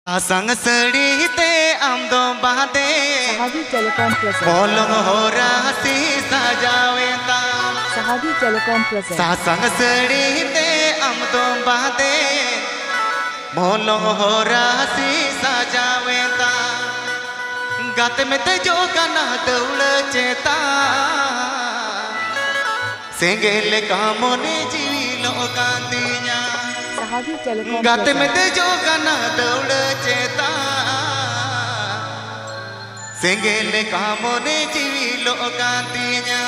संग सड़ी ते आमदो बादे Sahabi Telecom present. बोलों हो रासी सजावेता Sahabi Telecom present. संग सड़ी ते आमदो बादे बोलों हो रासी सजावेता गाते में ते जो गाना दौड़ चेता सेंगेले कामोने जीलो गांधिया Sahabi Telecom गाते में present. ते जो गाना दौड़ चेता सेंगेले कामोने जीलो गांधिया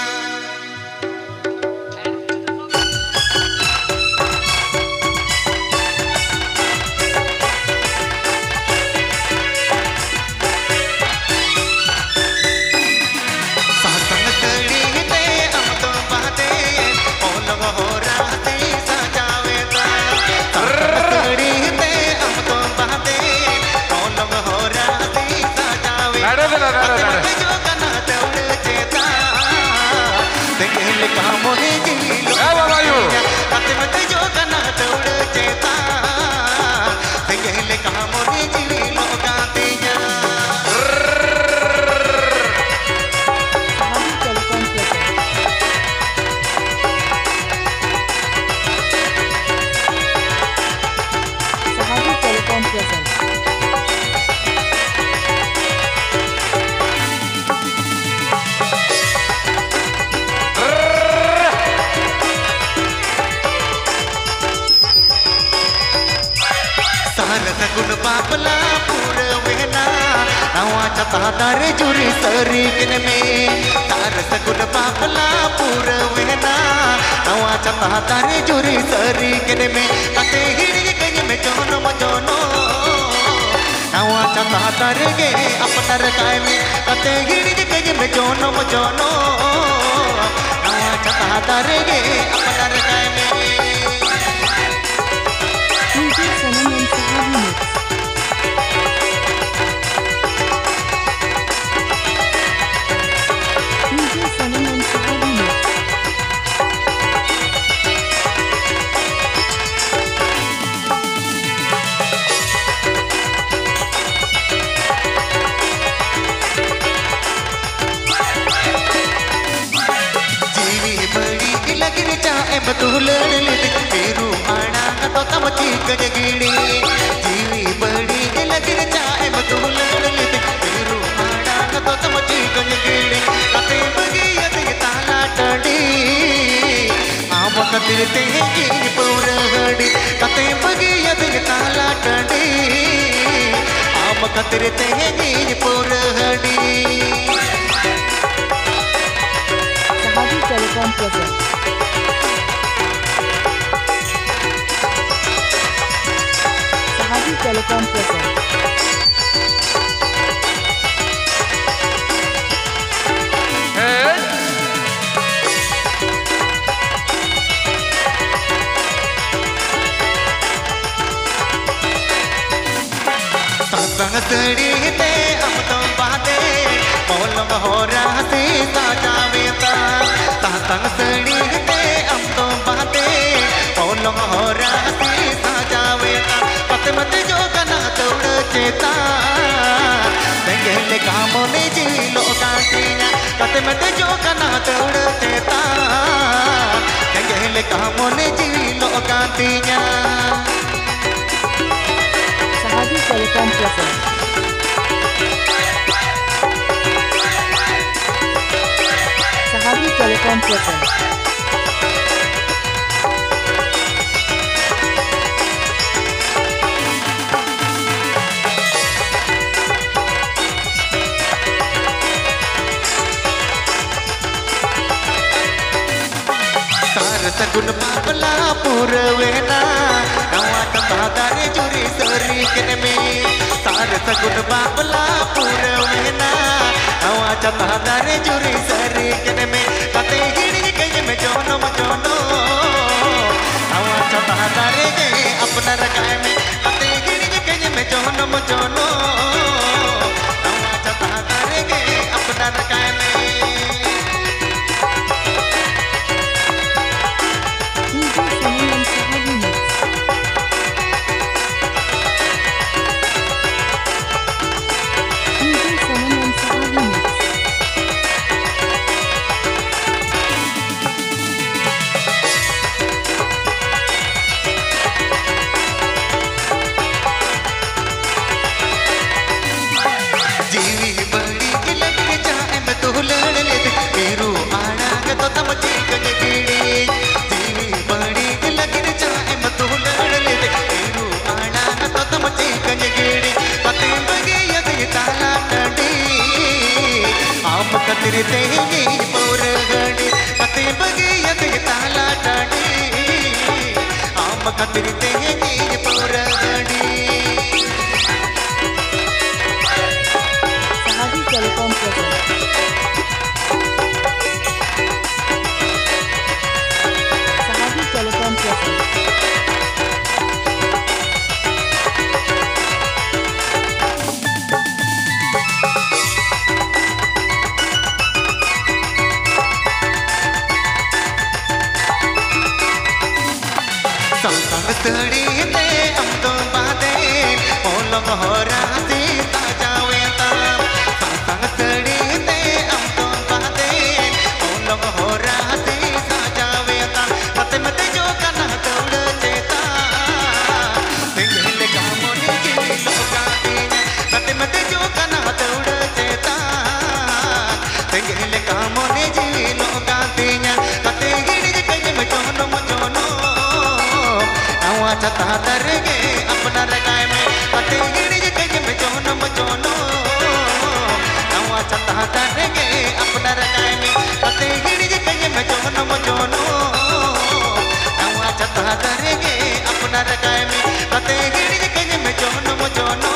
सगुन बापला पूर वेना नवा चतादार जुरी सरीकन में तार सगुन बापला पूर वेना नवा चतादार जुरी सरीकन में कते हिड़ी कहीं में जोनो मजोनो नवा चतादार गे अपनर काय में कते हिड़ी कहीं में जोनो मजोनो नवा चतादार गे अपनर काय में बतूलड़ लिट तेरू आना तो तम चीक जगीड़ी जीवी बड़ी लगिर चाहे बतूलड़ लिट तेरू आना तो तम चीक जगीड़ी कते बगियत ताला टड़ी आम कतिर ते जी पौरहड़ी कते बगियत ताला टड़ी आम कतिर ते जी पौरहड़ी Sahabi Telecom present. Sahabi Telecom present. सड़ी ते अमदों बादे बोलों हो रासी सजावेता संग सड़ी ते अमदों बादे बोलों हो रासी सजावेता पत मत जो गाना दौड़ चेता सेंगेले कामोने जीलो गांधिया पत मत जो गाना दौड़ चेता सेंगेले कामोने जीलो गांधिया Sahabi Telecom present. Sahabi Telecom present. सगुन बाबला पूर वेना नवा चतादार जुरी सरीकन में तार सगुन बाबला पूर वेना नवा चतादार जुरी सरीकन में कते गिड़ी कहीं में जोनो मजोनो नवा चतादार गे अपना रकाय में कते गिड़ी कहीं में जोनो मजोनो नवा चतादार गे अपना रकाय में कंजगिड़ी जीवी बड़ी लगिन चाहे मत लड़ ले दे तेरू आना न तो तमची कंजगिड़ी पते बगे यद ताला टडी आम कतरी तेगी पोर गड़ी पते बगे यद ताला टडी आम कतरी तेगी पोर गड़ी Sahadi Telecom presents. Sahadi Telecom presents. संग तड़ी ते हम तो बादे ओलो मोहरा सी ताजा वेता संग तड़ी ते हम तो बादे ओलो मोहरा सी ताजा वेता मते मते जो कना तोड़ चेता तेले कामोनी जी लोका दीना मते मते जो कना तोड़ चेता तेले कामोनी जी लोका दीना मते गिड़ी कई में चोनो चता दरगे अपना रगाए में पते गिड़ी कई में चोनो मचोनो नवा चता दरगे अपना रगाए में पते गिड़ी कई में चोनो मचोनो नवा चता दरगे अपना रगाए में पते गिड़ी कई में चोनो मचोनो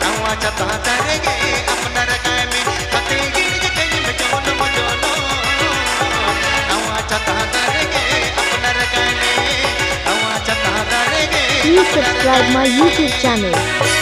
नवा चता दरगे अपना रगाए में पते गिड़ी कई में चोनो मचोनो नवा चता दरगे अपना रगाए में Please subscribe my YouTube channel.